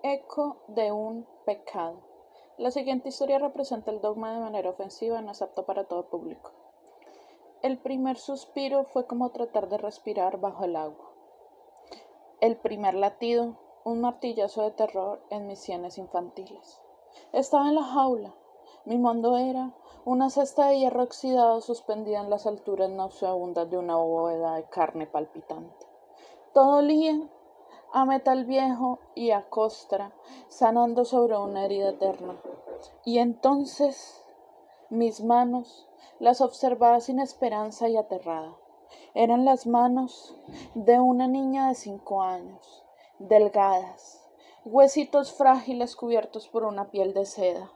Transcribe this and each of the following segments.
Eco de un pecado. La siguiente historia representa el dogma de manera ofensiva, no es apto para todo público. El primer suspiro fue como tratar de respirar bajo el agua. El primer latido, un martillazo de terror en mis sienes infantiles. Estaba en la jaula. Mi mundo era una cesta de hierro oxidado suspendida en las alturas nauseabundas de una bóveda de carne palpitante. Todo olía a metal viejo y a costra, sanando sobre una herida eterna. Y entonces mis manos las observaba sin esperanza y aterrada. Eran las manos de una niña de 5 años, delgadas, huesitos frágiles cubiertos por una piel de seda.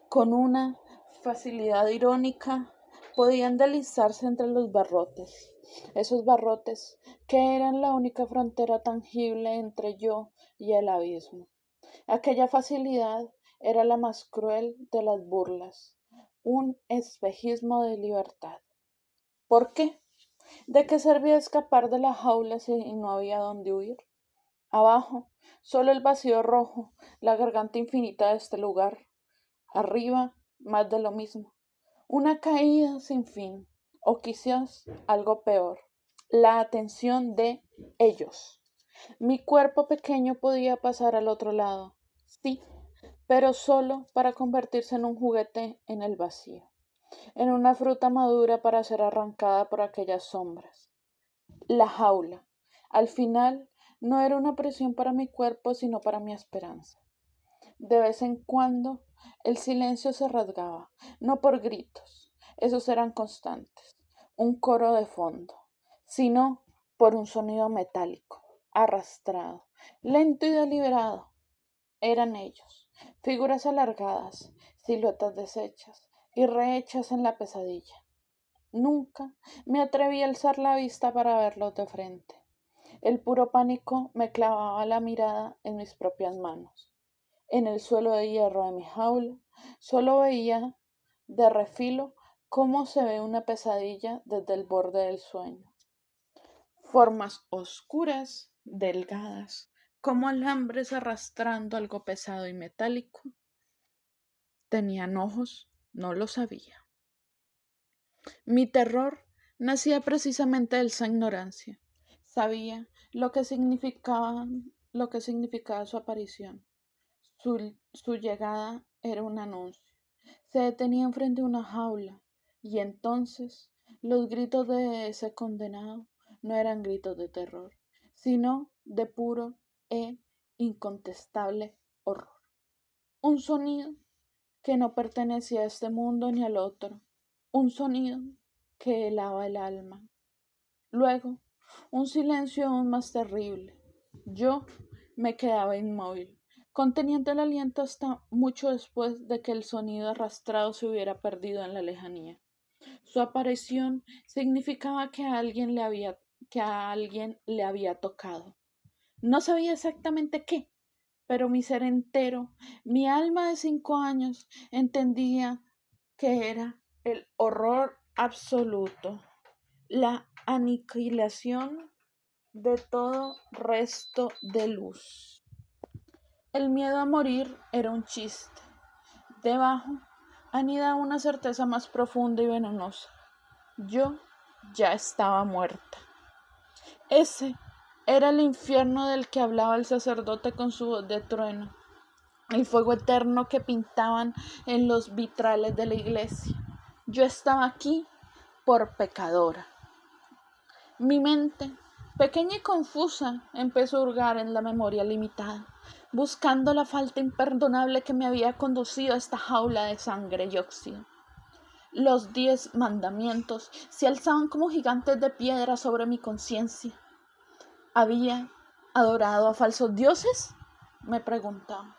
Con una facilidad irónica podían deslizarse entre los barrotes, esos barrotes que eran la única frontera tangible entre yo y el abismo. Aquella facilidad era la más cruel de las burlas, un espejismo de libertad. ¿Por qué? ¿De qué servía escapar de la jaula si no había dónde huir? Abajo, solo el vacío rojo, la garganta infinita de este lugar. Arriba, más de lo mismo. Una caída sin fin, o quizás algo peor, la atención de ellos. Mi cuerpo pequeño podía pasar al otro lado, sí, pero solo para convertirse en un juguete en el vacío, en una fruta madura para ser arrancada por aquellas sombras. La jaula, al final, no era una presión para mi cuerpo, sino para mi esperanza. De vez en cuando, el silencio se rasgaba, no por gritos, esos eran constantes, un coro de fondo, sino por un sonido metálico, arrastrado, lento y deliberado. Eran ellos, figuras alargadas, siluetas deshechas y rehechas en la pesadilla. Nunca me atreví a alzar la vista para verlos de frente. El puro pánico me clavaba la mirada en mis propias manos. En el suelo de hierro de mi jaula solo veía de refilo cómo se ve una pesadilla desde el borde del sueño. Formas oscuras, delgadas, como alambres arrastrando algo pesado y metálico. ¿Tenían ojos? No lo sabía. Mi terror nacía precisamente de esa ignorancia. Sabía lo que significaba su aparición. Su llegada era un anuncio. Se detenían frente a una jaula, y entonces los gritos de ese condenado no eran gritos de terror, sino de puro e incontestable horror. Un sonido que no pertenecía a este mundo ni al otro, un sonido que helaba el alma. Luego, un silencio aún más terrible. Yo me quedaba inmóvil, conteniendo el aliento hasta mucho después de que el sonido arrastrado se hubiera perdido en la lejanía. Su aparición significaba que a alguien le había tocado. No sabía exactamente qué, pero mi ser entero, mi alma de 5 años, entendía que era el horror absoluto, la aniquilación de todo resto de luz. El miedo a morir era un chiste. Debajo anida una certeza más profunda y venenosa. Yo ya estaba muerta. Ese era el infierno del que hablaba el sacerdote con su voz de trueno, el fuego eterno que pintaban en los vitrales de la iglesia. Yo estaba aquí por pecadora. Mi mente, pequeña y confusa, empezó a hurgar en la memoria limitada, buscando la falta imperdonable que me había conducido a esta jaula de sangre y óxido. Los 10 mandamientos se alzaban como gigantes de piedra sobre mi conciencia. ¿Había adorado a falsos dioses? Me preguntaba,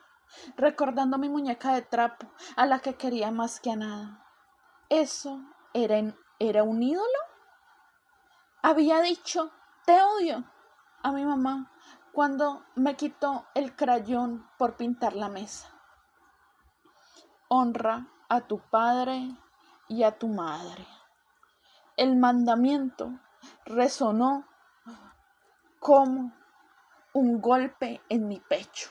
recordando mi muñeca de trapo, a la que quería más que a nada. ¿Eso era un ídolo? Había dicho, te odio, a mi mamá cuando me quitó el crayón por pintar la mesa. Honra a tu padre y a tu madre. El mandamiento resonó como un golpe en mi pecho.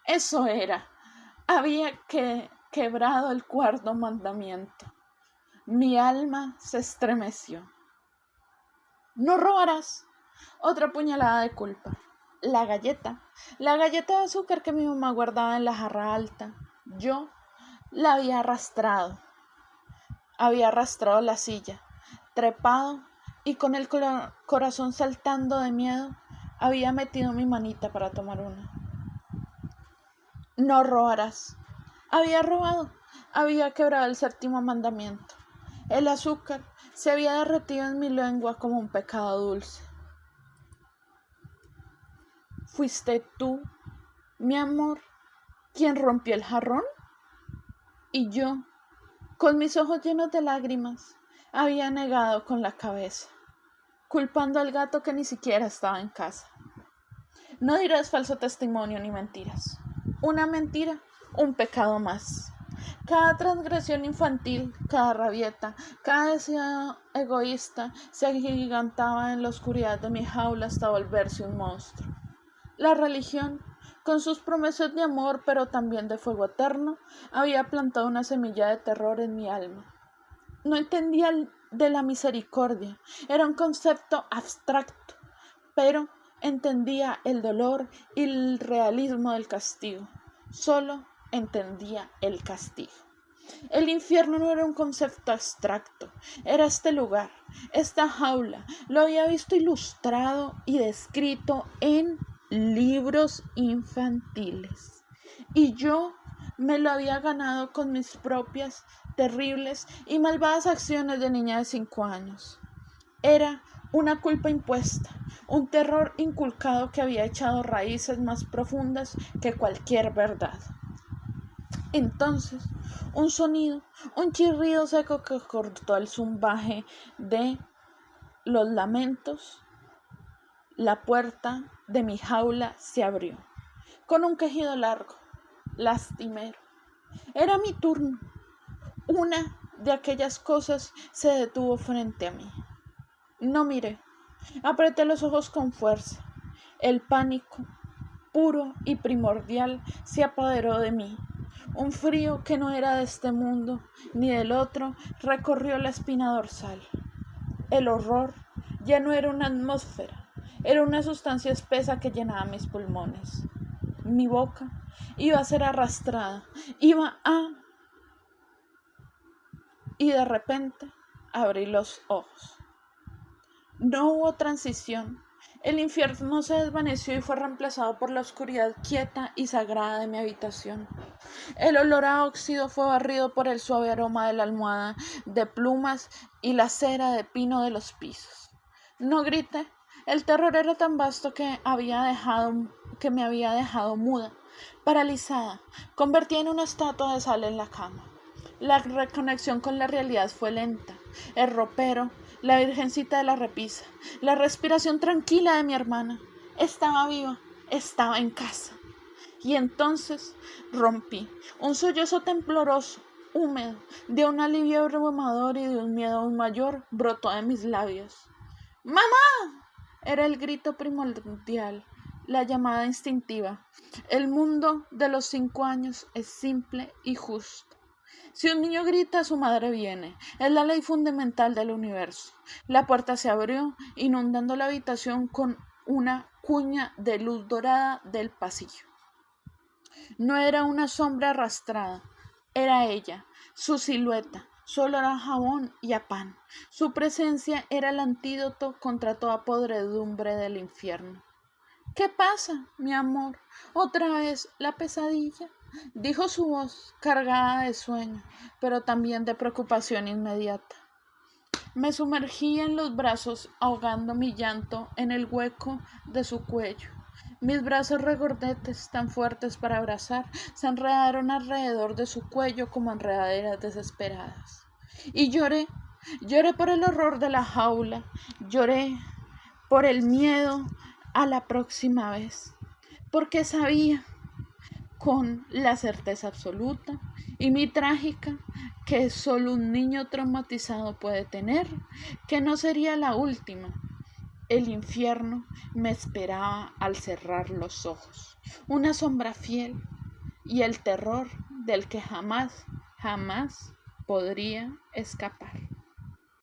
Eso era. Había quebrado el cuarto mandamiento. Mi alma se estremeció. No robarás. Otra puñalada de culpa. La galleta de azúcar que mi mamá guardaba en la jarra alta. Yo la había arrastrado la silla, trepado y con el corazón saltando de miedo, había metido mi manita para tomar una. No robarás. Había robado, había quebrado el séptimo mandamiento. El azúcar se había derretido en mi lengua como un pecado dulce. ¿Fuiste tú, mi amor, quien rompió el jarrón? Y yo, con mis ojos llenos de lágrimas, había negado con la cabeza, culpando al gato que ni siquiera estaba en casa. No dirás falso testimonio ni mentiras. Una mentira, un pecado más. Cada transgresión infantil, cada rabieta, cada deseo egoísta se agigantaba en la oscuridad de mi jaula hasta volverse un monstruo. La religión, con sus promesas de amor pero también de fuego eterno, había plantado una semilla de terror en mi alma. No entendía de la misericordia, era un concepto abstracto, pero entendía el dolor y el realismo del castigo. Solo entendía el castigo. El infierno no era un concepto abstracto, era este lugar, esta jaula. Lo había visto ilustrado y descrito en libros infantiles. Y yo me lo había ganado con mis propias terribles y malvadas acciones de niña de 5 años. Era una culpa impuesta, un terror inculcado que había echado raíces más profundas que cualquier verdad. Entonces, un sonido, un chirrido seco que cortó el zumbaje de los lamentos, la puerta de mi jaula se abrió, con un quejido largo, lastimero. Era mi turno. Una de aquellas cosas se detuvo frente a mí. No miré. Apreté los ojos con fuerza. El pánico, puro y primordial, se apoderó de mí. Un frío que no era de este mundo ni del otro recorrió la espina dorsal. El horror ya no era una atmósfera, era una sustancia espesa que llenaba mis pulmones. Mi boca iba a ser arrastrada, y de repente abrí los ojos. No hubo transición. El infierno se desvaneció y fue reemplazado por la oscuridad quieta y sagrada de mi habitación. El olor a óxido fue barrido por el suave aroma de la almohada de plumas y la cera de pino de los pisos. No grité. El terror era tan vasto que me había dejado muda, paralizada, convertida en una estatua de sal en la cama. La reconexión con la realidad fue lenta. El ropero, la virgencita de la repisa, la respiración tranquila de mi hermana. Estaba viva, estaba en casa. Y entonces rompí. Un sollozo tembloroso, húmedo, de un alivio abrumador y de un miedo aún mayor, brotó de mis labios. ¡Mamá! Era el grito primordial, la llamada instintiva. El mundo de los 5 años es simple y justo. Si un niño grita, su madre viene. Es la ley fundamental del universo. La puerta se abrió, inundando la habitación con una cuña de luz dorada del pasillo. No era una sombra arrastrada, era ella, su silueta, su olor a jabón y a pan. Su presencia era el antídoto contra toda podredumbre del infierno. ¿Qué pasa, mi amor? ¿Otra vez la pesadilla? Dijo su voz, cargada de sueño, pero también de preocupación inmediata. Me sumergí en los brazos, ahogando mi llanto en el hueco de su cuello. Mis brazos regordetes, tan fuertes para abrazar, se enredaron alrededor de su cuello como enredaderas desesperadas. Y lloré por el horror de la jaula, lloré por el miedo a la próxima vez, porque sabía con la certeza absoluta y mi trágica que solo un niño traumatizado puede tener, que no sería la última. El infierno me esperaba al cerrar los ojos. Una sombra fiel, y el terror del que jamás, jamás podría escapar.